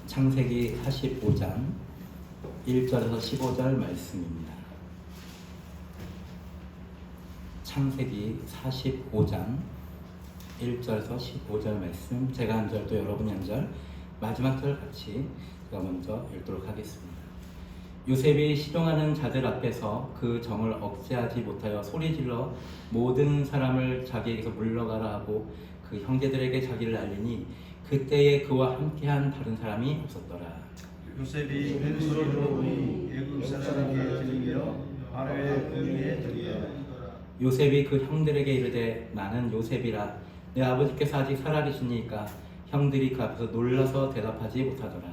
창세기 45장 1절에서 15절 말씀입니다. 창세기 45장 1절에서 15절 말씀, 제가 한 절 또 여러분이 한 절, 마지막 절 같이 제가 먼저 읽도록 하겠습니다. 요셉이 실용하는 자들 앞에서 그 정을 억제하지 못하여 소리질러 모든 사람을 자기에게서 물러가라 하고 그 형제들에게 자기를 알리니 그때에 그와 함께한 다른 사람이 없었더라. 요셉이 큰 소리로 보니 애굽 사람에게 들리며 바로의 궁리에 들리더라. 요셉이 그 형들에게 이르되 나는 요셉이라 내 아버지께서 아직 살아계시니까 형들이 그 앞에서 놀라서 대답하지 못하더라.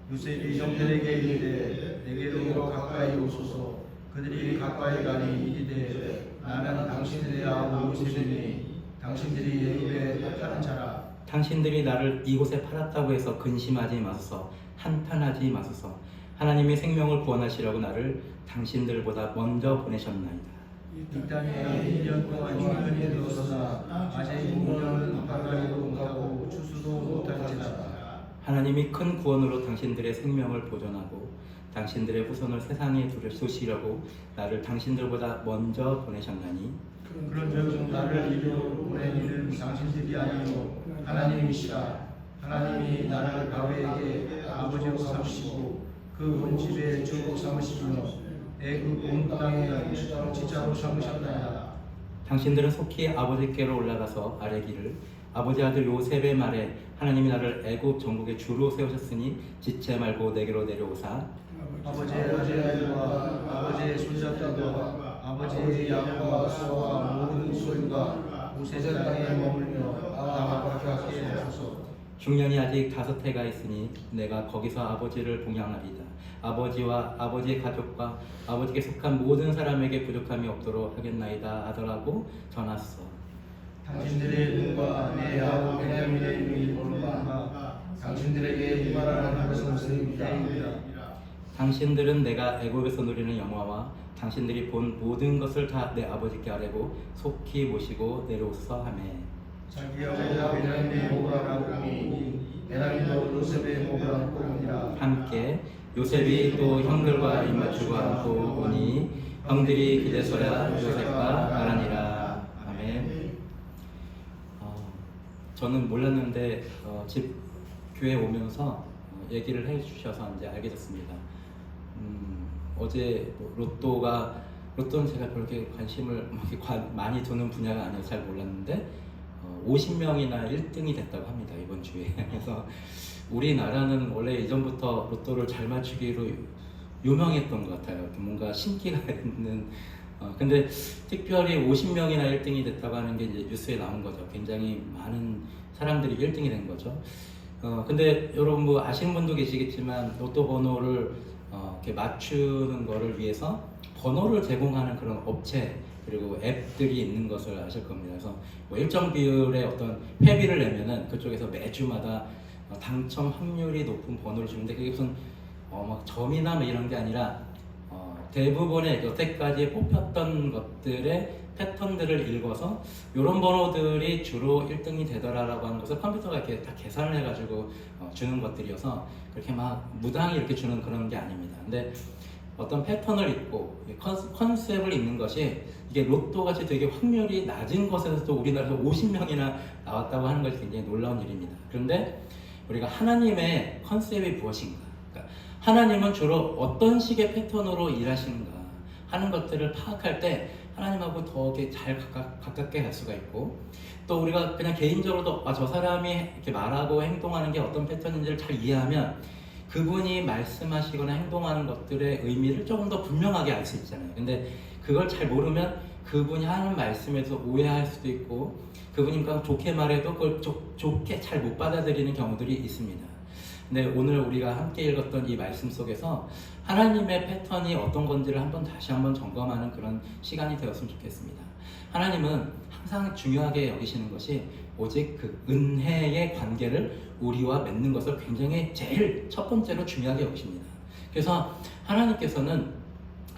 요셉이 형들에게 이르되 내게로 가까이 오소서. 그들이 가까이 가니 이르되 나는 당신들의 아우 요셉이니 당신들이 애굽에 파는 자라. 당신들이 나를 이곳에 팔았다고 해서 근심하지 마소서, 한탄하지 마소서. 하나님이 생명을 구원하시려고 나를 당신들보다 먼저 보내셨나이다. 이 땅에 1년 동안 흉년이 들었으나 아직 6년은 바다로 못하고 추수도 못할지라. 하나님이 큰 구원으로 당신들의 생명을 보존하고 당신들의 후손을 세상에 두시려고 나를 당신들보다 먼저 보내셨나니 그런즉 나를 이리로 보낸 이는 당신들이 아니요 하나님이시라. 하나님이 나를 바로에게 아버지로 삼으시고 그 온 집의 주 삼으시며 애굽 온 땅의 지자로 삼으셨나이다. 당신들은 속히 아버지께로 올라가서 아뢰기를 아버지 아들 요셉의 말에 하나님이 나를 애굽 전국의 주로 세우셨으니 지체 말고 내게로 내려오사 아버지의 아들과 아버지의 손자들과 아버지의 양과 소와 모든 소유가 모세 땅에 머물며 나와 가깝게 하소서. 흉년이 아직 5해가 있으니 내가 거기서 아버지를 봉양하리다. 아버지와 아버지의 가족과 아버지께 속한 모든 사람에게 부족함이 없도록 하겠나이다 하더라고 전하소. 당신들의 눈과 내 아우 베냐민의 눈이 보는 바가 당신들에게 이 말을 하는 것은 무슨입니까? 당신들은 내가 애굽에서 누리는 영화와 당신들이 본 모든 것을 다 내 아버지께 아뢰고 속히 모시고 내려오소서 하매 자기 아버지가 베냐민의 목을 안고 오니 베냐민도 요셉의 목을 안고 오니라. 함께 요셉이 또 형들과 입맞추고 안고 오니 형들이 그제서야 요셉과 말하니라. 아멘. 저는 몰랐는데 집 교회 오면서 얘기를 해주셔서 이제 알게 됐습니다. 어제 로또는 제가 그렇게 관심을 많이 두는 분야가 아니어서 잘 몰랐는데 50명이나 1등이 됐다고 합니다, 이번 주에. 그래서 우리나라는 원래 이전부터 로또를 잘 맞추기로 유명했던 것 같아요. 뭔가 신기가 있는. 근데 특별히 50명이나 1등이 됐다고 하는 게 이제 뉴스에 나온 거죠. 굉장히 많은 사람들이 1등이 된 거죠. 근데 여러분 뭐 아시는 분도 계시겠지만 로또 번호를 이렇게 맞추는 거를 위해서 번호를 제공하는 그런 업체 그리고 앱들이 있는 것을 아실 겁니다. 그래서 뭐 일정 비율의 어떤 회비를 내면은 그쪽에서 매주마다 당첨 확률이 높은 번호를 주는데 그게 무슨 막 점이나 뭐 이런 게 아니라 대부분의 여태까지 뽑혔던 것들의 패턴들을 읽어서 이런 번호들이 주로 1등이 되더라라고 하는 것을 컴퓨터가 이렇게 다 계산을 해가지고 주는 것들이어서 그렇게 막 무당히 이렇게 주는 그런 게 아닙니다. 근데 어떤 패턴을 읽고 컨셉을 읽는 것이 이게 로또 같이 되게 확률이 낮은 것에서도 우리나라에서 50명이나 나왔다고 하는 것이 굉장히 놀라운 일입니다. 그런데 우리가 하나님의 컨셉이 무엇인가? 그러니까 하나님은 주로 어떤 식의 패턴으로 일하시는가 하는 것들을 파악할 때 하나님하고 더 잘 가깝게 갈 수가 있고 또 우리가 그냥 개인적으로도 저 사람이 이렇게 말하고 행동하는 게 어떤 패턴인지를 잘 이해하면 그분이 말씀하시거나 행동하는 것들의 의미를 조금 더 분명하게 알 수 있잖아요. 근데 그걸 잘 모르면 그분이 하는 말씀에서 오해할 수도 있고 그분이 좋게 말해도 그걸 좋게 잘 못 받아들이는 경우들이 있습니다. 근데 오늘 우리가 함께 읽었던 이 말씀 속에서 하나님의 패턴이 어떤 건지를 다시 한번 점검하는 그런 시간이 되었으면 좋겠습니다. 하나님은 항상 중요하게 여기시는 것이 오직 그 은혜의 관계를 우리와 맺는 것을 굉장히 제일 첫 번째로 중요하게 여기십니다. 그래서 하나님께서는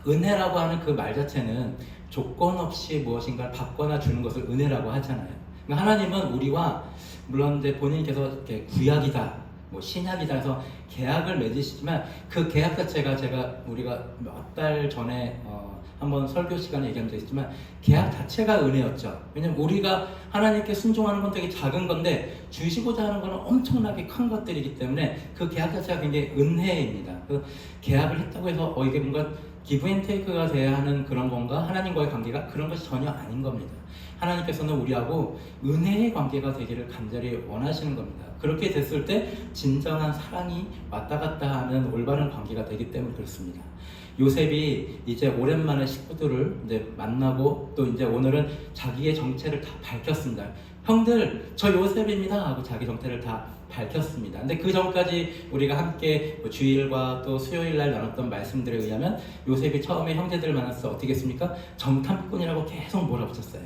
은혜라고 하는 그 말 자체는 조건 없이 무엇인가를 받거나 주는 것을 은혜라고 하잖아요. 그러니까 하나님은 우리와 물론 이제 본인께서 이렇게 구약이다 뭐 신약이다 해서 계약을 맺으시지만 그 계약 자체가 우리가 몇 달 전에 한번 설교 시간에 얘기한 적 있지만 계약 자체가 은혜였죠. 왜냐면 우리가 하나님께 순종하는 건 되게 작은 건데 주시고자 하는 거는 엄청나게 큰 것들이기 때문에 그 계약 자체가 굉장히 은혜입니다. 그 계약을 했다고 해서 이게 뭔가 기브 앤 테이크가 돼야 하는 그런 건가? 하나님과의 관계가 그런 것이 전혀 아닌 겁니다. 하나님께서는 우리하고 은혜의 관계가 되기를 간절히 원하시는 겁니다. 그렇게 됐을 때 진정한 사랑이 왔다 갔다 하는 올바른 관계가 되기 때문에 그렇습니다. 요셉이 이제 오랜만에 식구들을 이제 만나고 또 이제 오늘은 자기의 정체를 다 밝혔습니다. 형들, 저 요셉입니다 하고 자기 정체를 다 밝혔습니다. 근데 그 전까지 우리가 함께 주일과 또 수요일 날 나눴던 말씀들에 의하면 요셉이 처음에 형제들을 만났을 때 어떻게 했습니까? 정탐꾼이라고 계속 몰아붙였어요.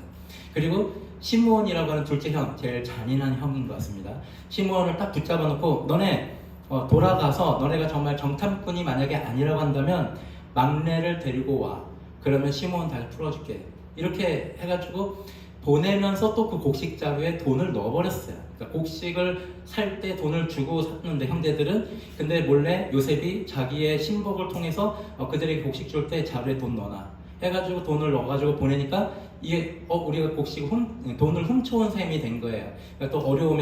그리고 시므온이라고 하는 둘째 형, 제일 잔인한 형인 것 같습니다. 시므온을 딱 붙잡아 놓고 너네 돌아가서 너네가 정말 정탐꾼이 만약에 아니라고 한다면 막내를 데리고 와. 그러면 시므온 다시 풀어줄게. 이렇게 해가지고 보내면서 또 그 곡식 자루에 돈을 넣어버렸어요. 그러니까 곡식을 살 때 돈을 주고 샀는데 형제들은 근데 몰래 요셉이 자기의 신복을 통해서 그들에게 곡식 줄 때 자루에 돈 넣어놔 해가지고 돈을 넣어가지고 보내니까 이게 우리가 곡식 돈을 훔쳐온 셈이 된 거예요. 그러니까 또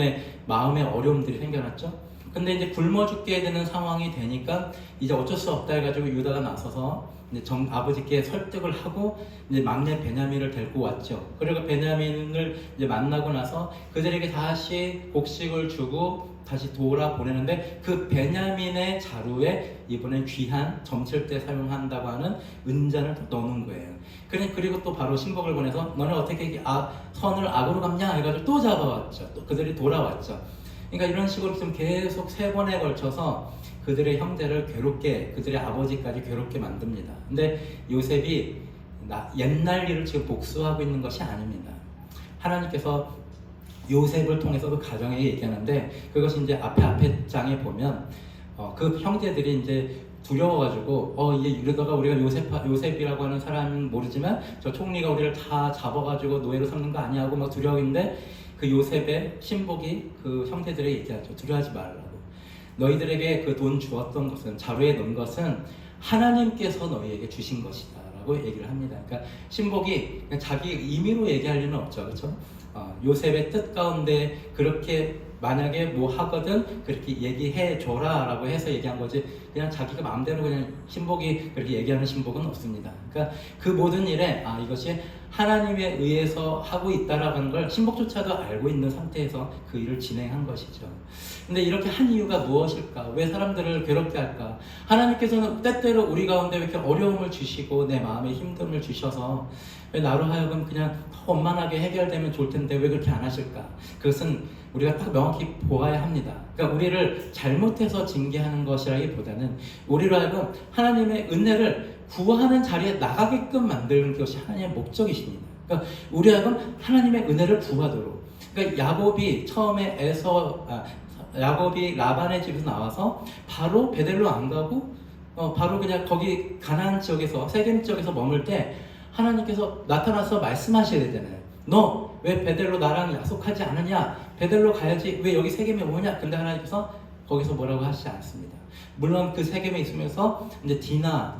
마음의 어려움들이 생겨났죠. 근데 이제 굶어 죽게 되는 상황이 되니까 이제 어쩔 수 없다 해가지고 유다가 나서서 이제 아버지께 설득을 하고 이제 막내 베냐민을 데리고 왔죠. 그리고 베냐민을 이제 만나고 나서 그들에게 다시 곡식을 주고 다시 돌아보내는데 그 베냐민의 자루에 이번엔 귀한 점칠 때 사용한다고 하는 은잔을 넣는 거예요. 그리고 또 바로 신복을 보내서 너네 어떻게 선을 악으로 갚냐 해가지고 또 잡아왔죠. 또 그들이 돌아왔죠. 그러니까 이런 식으로 지금 계속 3번에 걸쳐서 그들의 형제를 괴롭게, 그들의 아버지까지 괴롭게 만듭니다. 근데 요셉이 옛날 일을 지금 복수하고 있는 것이 아닙니다. 하나님께서 요셉을 통해서 그 가정에 얘기하는데 그것이 이제 앞에 장에 보면 그 형제들이 이제 두려워가지고 이러다가 우리가 요셉이라고 하는 사람은 모르지만 저 총리가 우리를 다 잡아가지고 노예로 삼는 거 아니야 하고 막 두려워했는데 그 요셉의 신복이 그 형제들에게 얘기하죠. 두려워하지 말라고. 너희들에게 그 돈 주었던 것은 자루에 넣은 것은 하나님께서 너희에게 주신 것이다 라고 얘기를 합니다. 그러니까 신복이 그냥 자기 임의로 얘기할 리는 없죠. 그렇죠? 요셉의 뜻 가운데 그렇게 만약에 뭐 하거든 그렇게 얘기해 줘라 라고 해서 얘기한 거지 그냥 자기가 마음대로 그냥 신복이 그렇게 얘기하는 신복은 없습니다. 그러니까 그 모든 일에 이것이 하나님에 의해서 하고 있다라고 하는 걸 신복조차도 알고 있는 상태에서 그 일을 진행한 것이죠. 근데 이렇게 한 이유가 무엇일까? 왜 사람들을 괴롭게 할까? 하나님께서는 때때로 우리 가운데 이렇게 어려움을 주시고 내 마음에 힘듦을 주셔서 왜 나로 하여금 그냥 더 원만하게 해결되면 좋을 텐데 왜 그렇게 안 하실까? 그것은 우리가 딱 명확히 보아야 합니다. 그러니까 우리를 잘못해서 징계하는 것이라기보다는 우리로 하여금 하나님의 은혜를 구하는 자리에 나가게끔 만드는 것이 하나님의 목적이십니다. 그러니까 우리 하여금 하나님의 은혜를 구하도록. 그러니까 야곱이 라반의 집에서 나와서 바로 베델로 안 가고 바로 그냥 거기 가나안 지역에서 세겜 지역에서 머물 때 하나님께서 나타나서 말씀하셔야 되잖아요. 너 왜 베델로 나랑 약속하지 않느냐? 베델로 가야지 왜 여기 세겜에 오냐? 근데 하나님께서 거기서 뭐라고 하시지 않습니다. 물론 그 세겜에 있으면서 이제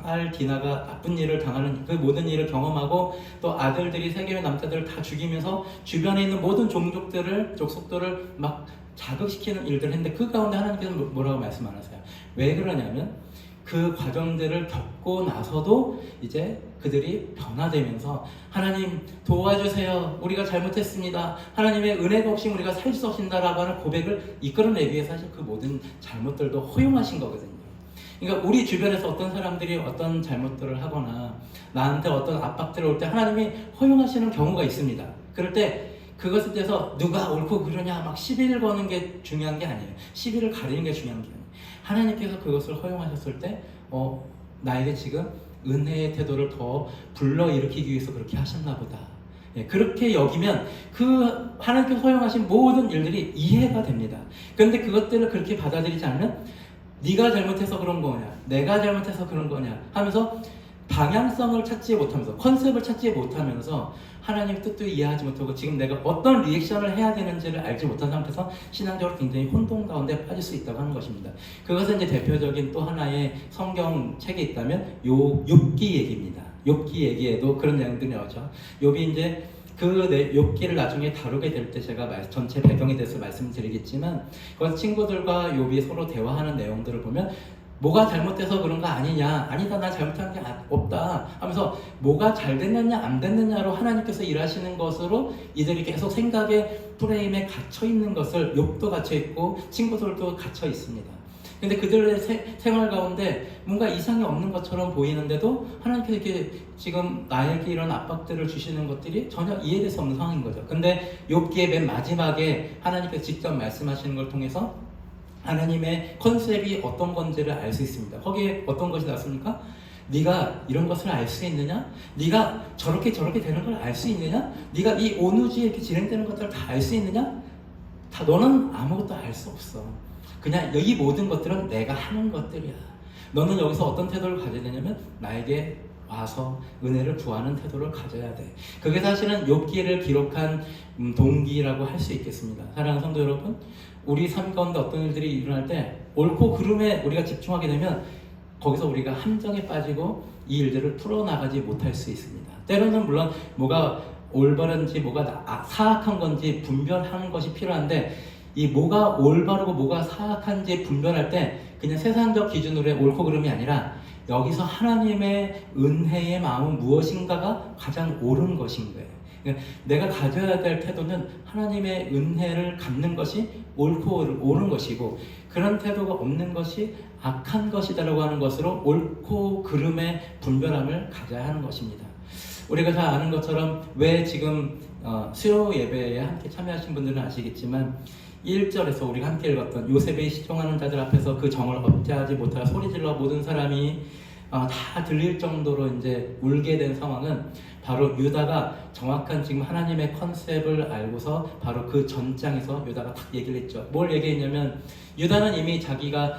딸 디나가 나쁜 일을 당하는 그 모든 일을 경험하고 또 아들들이 세겜의 남자들을 다 죽이면서 주변에 있는 모든 족속들을 막 자극시키는 일들을 했는데 그 가운데 하나님께서는 뭐라고 말씀 안 하세요? 왜 그러냐면 그 과정들을 겪고 나서도 이제 그들이 변화되면서 하나님 도와주세요. 우리가 잘못했습니다. 하나님의 은혜가 없이 우리가 살 수 없습니다라고 하는 고백을 이끌어내기 위해서 사실 그 모든 잘못들도 허용하신 거거든요. 그러니까 우리 주변에서 어떤 사람들이 어떤 잘못들을 하거나 나한테 어떤 압박들을 올 때 하나님이 허용하시는 경우가 있습니다. 그럴 때 그것에 대해서 누가 옳고 그러냐 막 시비를 거는 게 중요한 게 아니에요. 시비를 가리는 게 중요한 게 아니에요. 하나님께서 그것을 허용하셨을 때 나에게 지금 은혜의 태도를 더 불러일으키기 위해서 그렇게 하셨나 보다. 그렇게 여기면 그 하나님께서 허용하신 모든 일들이 이해가 됩니다. 그런데 그것들을 그렇게 받아들이지 않으면 네가 잘못해서 그런 거냐 내가 잘못해서 그런 거냐 하면서 방향성을 찾지 못하면서, 컨셉을 찾지 못하면서 하나님의 뜻도 이해하지 못하고 지금 내가 어떤 리액션을 해야 되는지를 알지 못한 상태에서 신앙적으로 굉장히 혼돈 가운데 빠질 수 있다고 하는 것입니다. 그것은 이제 대표적인 또 하나의 성경 책이 있다면 욥기 얘기입니다. 욥기 얘기에도 그런 내용들이 나오죠. 욥이 이제 그 욥기를 나중에 다루게 될 때 제가 전체 배경에 대해서 말씀드리겠지만, 그 친구들과 욥이 서로 대화하는 내용들을 보면 뭐가 잘못돼서 그런 거 아니냐, 아니다, 나 잘못한 게 없다 하면서 뭐가 잘 됐느냐 안 됐느냐로 하나님께서 일하시는 것으로 이들이 계속 생각의 프레임에 갇혀 있는 것을, 욥도 갇혀 있고 친구들도 갇혀 있습니다. 근데 그들의 생활 가운데 뭔가 이상이 없는 것처럼 보이는데도 하나님께서 이렇게 지금 나에게 이런 압박들을 주시는 것들이 전혀 이해될 수 없는 상황인 거죠. 근데 욥기의 맨 마지막에 하나님께서 직접 말씀하시는 걸 통해서 하나님의 컨셉이 어떤 건지를 알 수 있습니다. 거기에 어떤 것이 나왔습니까? 네가 이런 것을 알 수 있느냐? 네가 저렇게 되는 걸 알 수 있느냐? 네가 이 온우주에 이렇게 진행되는 것들을 다 알 수 있느냐? 다 너는 아무것도 알 수 없어. 그냥 이 모든 것들은 내가 하는 것들이야. 너는 여기서 어떤 태도를 가져야 되냐면 나에게 와서 은혜를 구하는 태도를 가져야 돼. 그게 사실은 욥기를 기록한 동기라고 할 수 있겠습니다. 사랑하는 성도 여러분, 우리 삶 가운데 어떤 일들이 일어날 때 옳고 그름에 우리가 집중하게 되면 거기서 우리가 함정에 빠지고 이 일들을 풀어나가지 못할 수 있습니다. 때로는 물론 뭐가 올바른지 뭐가 사악한 건지 분별하는 것이 필요한데, 이 뭐가 올바르고 뭐가 사악한지 분별할 때 그냥 세상적 기준으로의 옳고 그름이 아니라 여기서 하나님의 은혜의 마음은 무엇인가가 가장 옳은 것인 거예요. 그러니까 내가 가져야 될 태도는 하나님의 은혜를 갖는 것이 옳고 옳은 것이고, 그런 태도가 없는 것이 악한 것이다라고 하는 것으로 옳고 그름의 분별함을 가져야 하는 것입니다. 우리가 잘 아는 것처럼 왜 지금 수요 예배에 함께 참여하신 분들은 아시겠지만 1절에서 우리가 함께 읽었던 요셉의 시종하는 자들 앞에서 그 정을 억제하지 못하여 소리질러 모든 사람이 다 들릴 정도로 이제 울게 된 상황은 바로 유다가 정확한 지금 하나님의 컨셉을 알고서 바로 그 전장에서 유다가 딱 얘기를 했죠. 뭘 얘기했냐면, 유다는 이미 자기가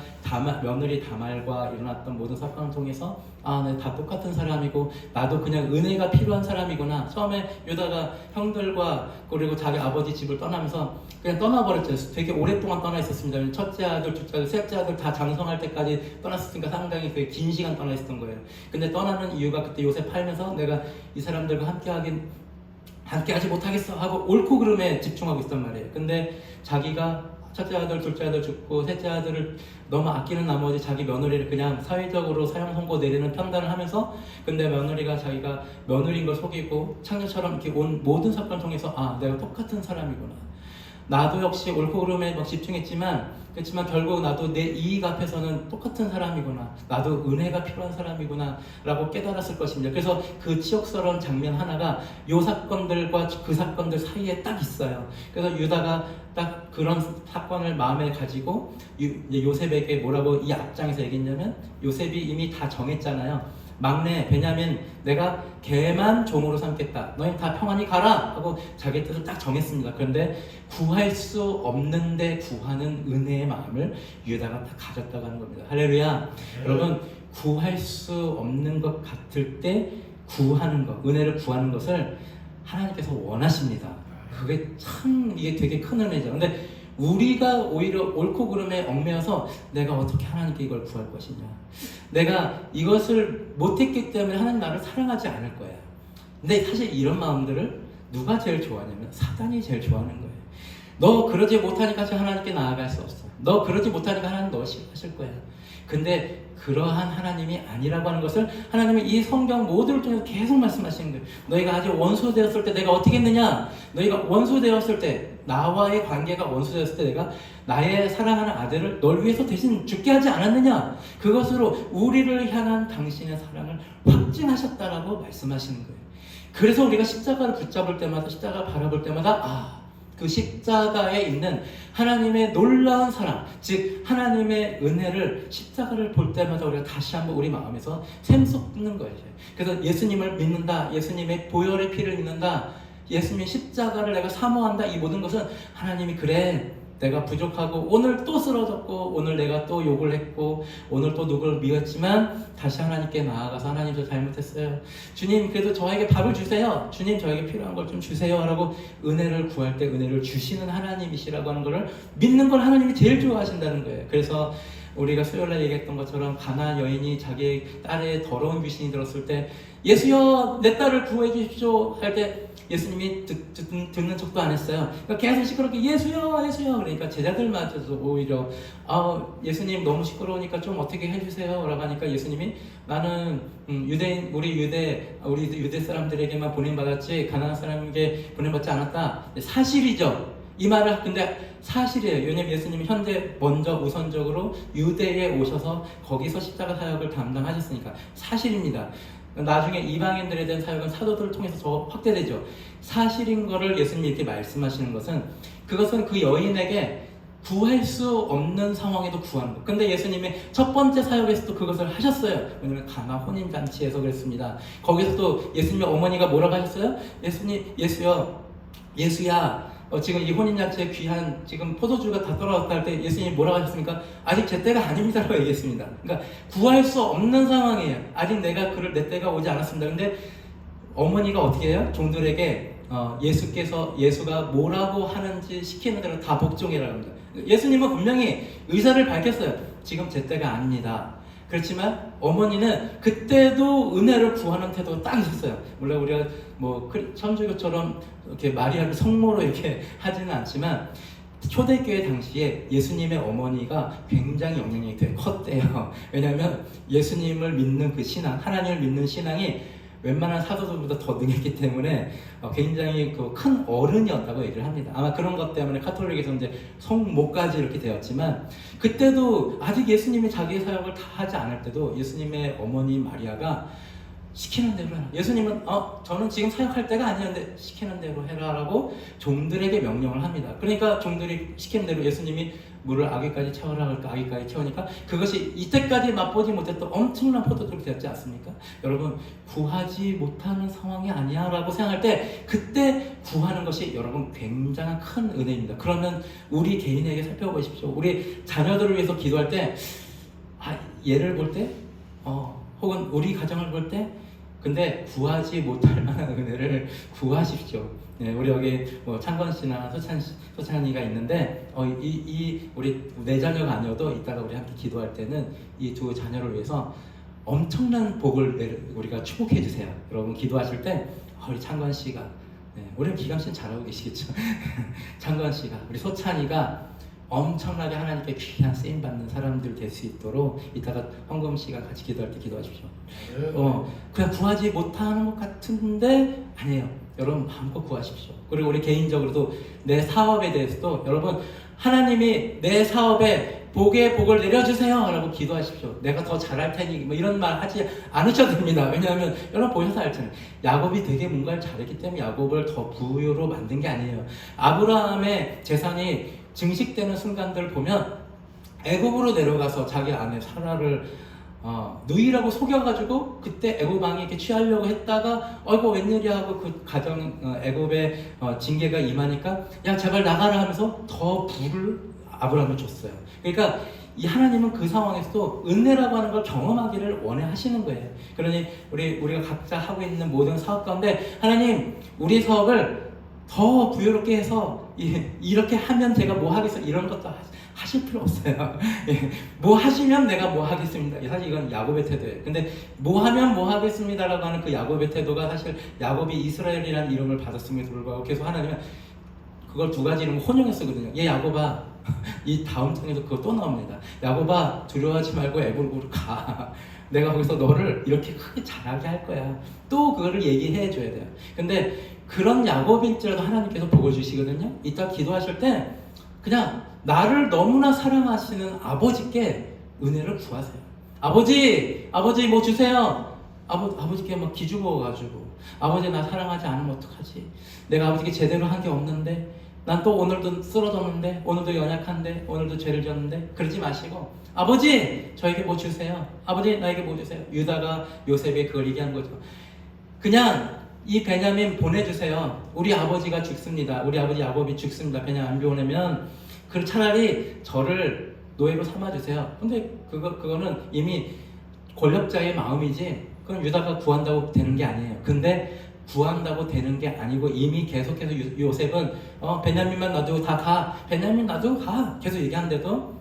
며느리 다말과 일어났던 모든 사건을 통해서 네, 다 똑같은 사람이고 나도 그냥 은혜가 필요한 사람이구나. 처음에 유다가 형들과 그리고 자기 아버지 집을 떠나면서 그냥 떠나버렸죠. 되게 오랫동안 떠나 있었습니다. 첫째 아들, 둘째 아들, 셋째 아들 다 장성할 때까지 떠났으니까 상당히 되게 긴 시간 떠나 있었던 거예요. 근데 떠나는 이유가 그때 요셉 팔면서 내가 이 사람들과 함께하지 못하겠어 하고 옳고 그름에 집중하고 있단 말이에요. 근데 자기가 첫째 아들, 둘째 아들 죽고 셋째 아들을 너무 아끼는 나머지 자기 며느리를 그냥 사회적으로 사형 선고 내리는 판단을 하면서, 근데 며느리가 자기가 며느리인 걸 속이고 창녀처럼 이렇게 온 모든 사건을 통해서 내가 똑같은 사람이구나. 나도 역시 옳고 그름에 막 집중했지만 그렇지만 결국 나도 내 이익 앞에서는 똑같은 사람이구나. 나도 은혜가 필요한 사람이구나 라고 깨달았을 것입니다. 그래서 그 치욕스러운 장면 하나가 요 사건들과 그 사건들 사이에 딱 있어요. 그래서 유다가 딱 그런 사건을 마음에 가지고 요셉에게 뭐라고 이 앞장에서 얘기했냐면, 요셉이 이미 다 정했잖아요. 막내 베냐민, 내가 걔만 종으로 삼겠다. 너희 다 평안히 가라 하고 자기 뜻을 딱 정했습니다. 그런데 구할 수 없는데 구하는 은혜의 마음을 유다가 딱 가졌다고 하는 겁니다. 할렐루야. 여러분, 구할 수 없는 것 같을 때 구하는 것, 은혜를 구하는 것을 하나님께서 원하십니다. 그게 참 이게 되게 큰 은혜죠. 근데 우리가 오히려 옳고 그름에 얽매여서 내가 어떻게 하나님께 이걸 구할 것이냐, 내가 이것을 못했기 때문에 하나님 나를 사랑하지 않을 거야. 근데 사실 이런 마음들을 누가 제일 좋아하냐면 사단이 제일 좋아하는 거예요. 너 그러지 못하니까 하나님께 나아갈 수 없어. 너 그러지 못하니까 하나님 너 싫어하실 거야. 근데 그러한 하나님이 아니라고 하는 것을 하나님이 이 성경 모두를 통해서 계속 말씀하시는 거예요. 너희가 아직 원수 되었을 때 내가 어떻게 했느냐? 너희가 원수 되었을 때, 나와의 관계가 원수 되었을 때 내가 나의 사랑하는 아들을 널 위해서 대신 죽게 하지 않았느냐? 그것으로 우리를 향한 당신의 사랑을 확증하셨다라고 말씀하시는 거예요. 그래서 우리가 십자가를 붙잡을 때마다, 십자가를 바라볼 때마다 그 십자가에 있는 하나님의 놀라운 사랑, 즉 하나님의 은혜를 십자가를 볼 때마다 우리가 다시 한번 우리 마음에서 샘솟는 거예요. 그래서 예수님을 믿는다, 예수님의 보혈의 피를 믿는다, 예수님의 십자가를 내가 사모한다, 이 모든 것은 하나님이 그래 내가 부족하고 오늘 또 쓰러졌고 오늘 내가 또 욕을 했고 오늘 또 누구를 미웠지만 다시 하나님께 나아가서 하나님 저 잘못했어요. 주님 그래도 저에게 밥을 주세요. 주님 저에게 필요한 걸 좀 주세요. 라고 은혜를 구할 때 은혜를 주시는 하나님이시라고 하는 것을 믿는 걸 하나님이 제일 좋아하신다는 거예요. 그래서 우리가 수요일날 얘기했던 것처럼 가나안 여인이 자기 딸의 더러운 귀신이 들었을 때 예수여 내 딸을 구해 주십시오 할 때 예수님이 듣는 척도 안 했어요. 그러니까 계속 시끄럽게 예수여 예수여 그러니까 제자들마저도 오히려 예수님 너무 시끄러우니까 좀 어떻게 해주세요 라고 하니까 예수님이 나는 유대인 우리 유대 사람들에게만 보냄받았지 가나안 사람에게 보냄받지 않았다. 사실이죠. 이 말을 근데 사실이에요. 왜냐면 예수님이 현재 먼저 우선적으로 유대에 오셔서 거기서 십자가 사역을 담당하셨으니까 사실입니다. 나중에 이방인들에 대한 사역은 사도들을 통해서 더 확대되죠. 사실인 거를 예수님이 이렇게 말씀하시는 것은 그것은 그 여인에게 구할 수 없는 상황에도 구하는 거. 근데 예수님이 첫 번째 사역에서도 그것을 하셨어요. 왜냐면 가나 혼인잔치에서 그랬습니다. 거기서도 예수님의 어머니가 뭐라고 하셨어요? 예수야 지금 이 혼인잔치에 귀한 지금 포도주가 다 떨어졌다 할 때 예수님이 뭐라고 하셨습니까? 아직 제 때가 아닙니다라고 얘기했습니다. 그러니까 구할 수 없는 상황이에요. 아직 내 때가 오지 않았습니다. 근데 어머니가 어떻게 해요? 종들에게 예수가 뭐라고 하는지 시키는 대로 다 복종해라고 합니다. 예수님은 분명히 의사를 밝혔어요. 지금 제 때가 아닙니다. 그렇지만 어머니는 그때도 은혜를 구하는 태도가 딱 있었어요. 물론 우리가 천주교처럼 이렇게 마리아를 성모로 이렇게 하지는 않지만 초대교회 당시에 예수님의 어머니가 굉장히 영향력이 되게 컸대요. 왜냐하면 예수님을 믿는 그 신앙, 하나님을 믿는 신앙이 웬만한 사도들보다 더 능했기 때문에 굉장히 큰 어른이었다고 얘기를 합니다. 아마 그런 것 때문에 카톨릭에서 이제 성모까지 이렇게 되었지만 그때도 아직 예수님이 자기의 사역을 다 하지 않을 때도 예수님의 어머니 마리아가 시키는 대로 해라. 예수님은 저는 지금 사역할 때가 아니었는데 시키는 대로 해라라고 종들에게 명령을 합니다. 그러니까 종들이 시키는 대로 예수님이 물을 아기까지 채워라 그러니까 아기까지 채우니까 그것이 이때까지 맛보지 못했던 엄청난 포도주가 되었지 않습니까? 여러분 구하지 못하는 상황이 아니야 라고 생각할 때 그때 구하는 것이 여러분 굉장한 큰 은혜입니다. 그러면 우리 개인에게 살펴보십시오. 우리 자녀들을 위해서 기도할 때 얘를 볼 때 혹은 우리 가정을 볼 때 근데 구하지 못할 만한 은혜를 구하십시오. 네, 우리 여기 창건 씨나 소찬이가 있는데 우리 내 자녀가 아니어도 이따가 우리 함께 기도할 때는 이 두 자녀를 위해서 엄청난 복을 우리가 축복해 주세요. 여러분 기도하실 때 우리 창건 씨가 우리 기감 씨는 잘하고 계시겠죠. 창건 씨가 우리 소찬이가 엄청나게 하나님께 귀한 쓰임 받는 사람들 될 수 있도록 이따가 황금 씨가 같이 기도할 때 기도하십시오. 그냥 구하지 못하는 것 같은데 아니에요. 여러분 마음껏 구하십시오. 그리고 우리 개인적으로도 내 사업에 대해서도 여러분 하나님이 내 사업에 복의 복을 내려주세요 라고 기도하십시오. 내가 더 잘할 테니 이런 말 하지 않으셔도 됩니다. 왜냐하면 여러분 보셔서 알잖아요. 야곱이 되게 뭔가를 잘했기 때문에 야곱을 더 부유로 만든 게 아니에요. 아브라함의 재산이 증식되는 순간들을 보면 애굽으로 내려가서 자기 아내 사라를 누이라고 속여가지고 그때 애굽 왕이 이렇게 취하려고 했다가 웬일이야 하고 그 가정 애굽의 징계가 임하니까 야 제발 나가라 하면서 더 부를 아브라함을 줬어요. 그러니까 이 하나님은 그 상황에서도 은혜라고 하는 걸 경험하기를 원하시는 거예요. 그러니 우리가 각자 하고 있는 모든 사업 가운데 하나님 우리 사업을 더 부유롭게 해서 이렇게 하면 제가 뭐 하겠어 이런 것도 하실 필요 없어요. 뭐 하시면 내가 뭐 하겠습니다. 사실 이건 야곱의 태도예요. 근데 뭐 하면 뭐 하겠습니다라고 하는 그 야곱의 태도가 사실 야곱이 이스라엘이라는 이름을 받았음에도 불구하고 계속 하나님은 그걸 두 가지 이름을 혼용해 쓰거든요. 얘 야곱아 이 다음 장에도 그거 또 나옵니다. 야곱아 두려워하지 말고 애굽으로 가. 내가 거기서 너를 이렇게 크게 잘하게 할 거야. 또 그거를 얘기해 줘야 돼요. 근데 그런 야곱일지라도 하나님께서 복을 주시거든요. 이따 기도하실 때 그냥 나를 너무나 사랑하시는 아버지께 은혜를 구하세요. 아버지 뭐 주세요. 아버지께 막 기죽어가지고 아버지 나 사랑하지 않으면 어떡하지? 내가 아버지께 제대로 한 게 없는데 난 또 오늘도 쓰러졌는데 오늘도 연약한데 오늘도 죄를 졌는데 그러지 마시고 아버지 저에게 뭐 주세요. 아버지 나에게 뭐 주세요. 유다가 요셉에 그걸 얘기한 거죠. 그냥 이 베냐민 보내주세요. 우리 아버지가 죽습니다. 우리 아버지 야곱이 죽습니다. 베냐민 안 보내면 그 차라리 저를 노예로 삼아주세요. 근데 그거는 이미 권력자의 마음이지 그건 유다가 구한다고 되는 게 아니에요. 근데 구한다고 되는 게 아니고 이미 계속해서 요셉은 베냐민만 놔두고 다 가. 베냐민 놔두고 가. 계속 얘기하는데도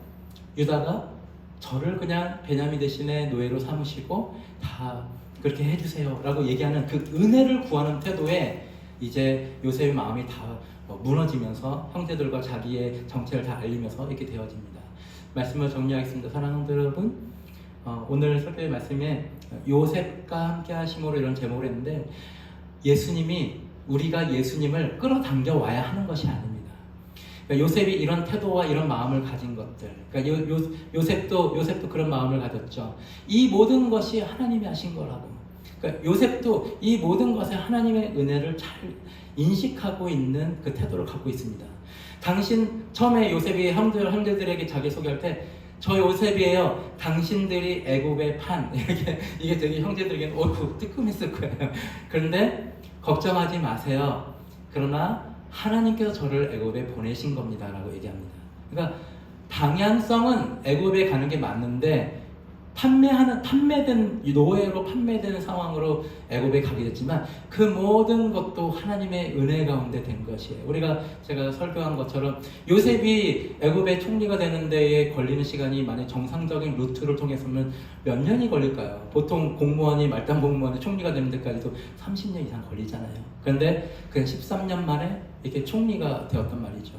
유다가 저를 그냥 베냐민 대신에 노예로 삼으시고 다 그렇게 해주세요 라고 얘기하는 그 은혜를 구하는 태도에 이제 요셉의 마음이 다 무너지면서 형제들과 자기의 정체를 다 알리면서 이렇게 되어집니다. 말씀을 정리하겠습니다. 사랑하는 성도 여러분, 오늘 설교의 말씀에 요셉과 함께 하심으로 이런 제목을 했는데 예수님이 우리가 예수님을 끌어당겨 와야 하는 것이 아닙니다. 그러니까 요셉이 이런 태도와 이런 마음을 가진 것들, 그러니까 요셉도 그런 마음을 가졌죠. 이 모든 것이 하나님이 하신 거라고. 그러니까 요셉도 이 모든 것에 하나님의 은혜를 잘 인식하고 있는 그 태도를 갖고 있습니다. 처음에 요셉이 형제들에게 자기 소개할 때 저 요셉이에요. 당신들이 애굽의 판. 이게 되게 형제들에게는 뜨끔했을 거예요. 그런데 걱정하지 마세요. 그러나 하나님께서 저를 애굽에 보내신 겁니다. 라고 얘기합니다. 그러니까 방향성은 애굽에 가는 게 맞는데 노예로 판매되는 상황으로 애굽에 가게 됐지만 그 모든 것도 하나님의 은혜 가운데 된 것이에요. 제가 설교한 것처럼 요셉이 애굽의 총리가 되는 데에 걸리는 시간이 만약 정상적인 루트를 통해서는 몇 년이 걸릴까요? 보통 말단 공무원이 총리가 되는 데까지도 30년 이상 걸리잖아요. 그런데 그냥 13년 만에 이렇게 총리가 되었단 말이죠.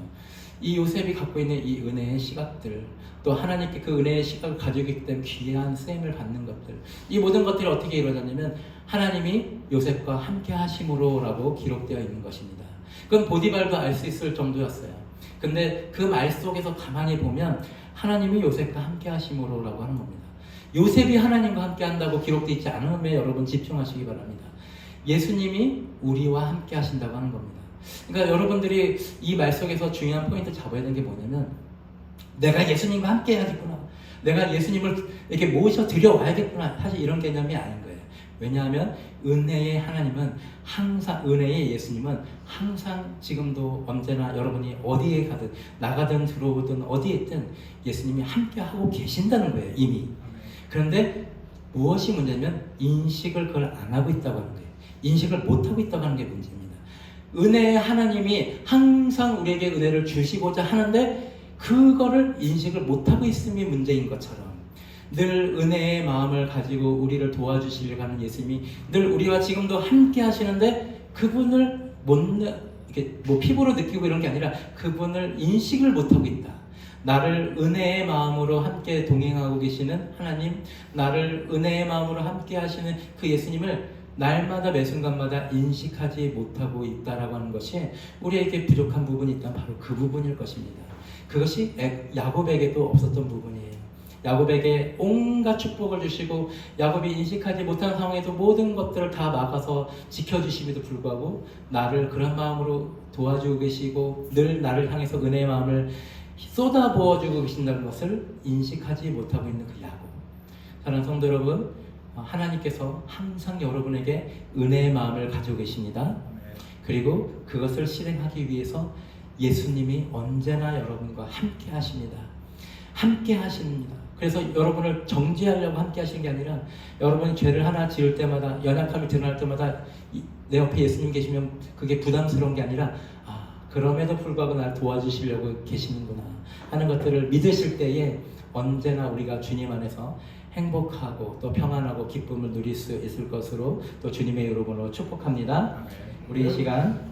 이 요셉이 갖고 있는 이 은혜의 시각들, 또 하나님께 그 은혜의 시각을 가지고 있기 때문에 귀한 쓰임을 받는 것들, 이 모든 것들이 어떻게 이루어졌냐면 하나님이 요셉과 함께 하심으로 라고 기록되어 있는 것입니다. 그건 보디발도 알 수 있을 정도였어요. 근데 그 말 속에서 가만히 보면 하나님이 요셉과 함께 하심으로 라고 하는 겁니다. 요셉이 하나님과 함께 한다고 기록되어 있지 않음에 여러분 집중하시기 바랍니다. 예수님이 우리와 함께 하신다고 하는 겁니다. 그러니까 여러분들이 이 말 속에서 중요한 포인트 잡아야 되는 게 뭐냐면 내가 예수님과 함께 해야겠구나, 내가 예수님을 이렇게 모셔 드려와야겠구나, 사실 이런 개념이 아닌 거예요. 왜냐하면 은혜의 예수님은 항상 지금도 언제나 여러분이 어디에 가든 나가든 들어오든 어디에 있든 예수님이 함께 하고 계신다는 거예요, 이미. 그런데 무엇이 문제냐면 인식을 그걸 안 하고 있다고 하는 거예요. 인식을 못 하고 있다고 하는 게 문제입니다. 은혜의 하나님이 항상 우리에게 은혜를 주시고자 하는데 그거를 인식을 못하고 있음이 문제인 것처럼 늘 은혜의 마음을 가지고 우리를 도와주시려고 하는 예수님이 늘 우리와 지금도 함께 하시는데 그분을 이렇게 피부로 느끼고 이런 게 아니라 그분을 인식을 못하고 있다. 나를 은혜의 마음으로 함께 동행하고 계시는 하나님, 나를 은혜의 마음으로 함께 하시는 그 예수님을 날마다 매 순간마다 인식하지 못하고 있다라고 하는 것이 우리에게 부족한 부분이 있다면 바로 그 부분일 것입니다. 그것이 야곱에게도 없었던 부분이에요. 야곱에게 온갖 축복을 주시고 야곱이 인식하지 못한 상황에도 모든 것들을 다 막아서 지켜주심에도 불구하고 나를 그런 마음으로 도와주고 계시고 늘 나를 향해서 은혜의 마음을 쏟아부어주고 계신다는 것을 인식하지 못하고 있는 그 야곱. 사랑하는 성도 여러분, 하나님께서 항상 여러분에게 은혜의 마음을 가지고 계십니다. 그리고 그것을 실행하기 위해서 예수님이 언제나 여러분과 함께 하십니다. 함께 하십니다. 그래서 여러분을 정죄하려고 함께 하시는 게 아니라 여러분이 죄를 하나 지을 때마다, 연약함이 드러날 때마다 내 옆에 예수님 계시면 그게 부담스러운 게 아니라 그럼에도 불구하고 나를 도와주시려고 계시는구나 하는 것들을 믿으실 때에 언제나 우리가 주님 안에서 행복하고 또 평안하고 기쁨을 누릴 수 있을 것으로 또 주님의 이름으로 축복합니다. 우리 이 시간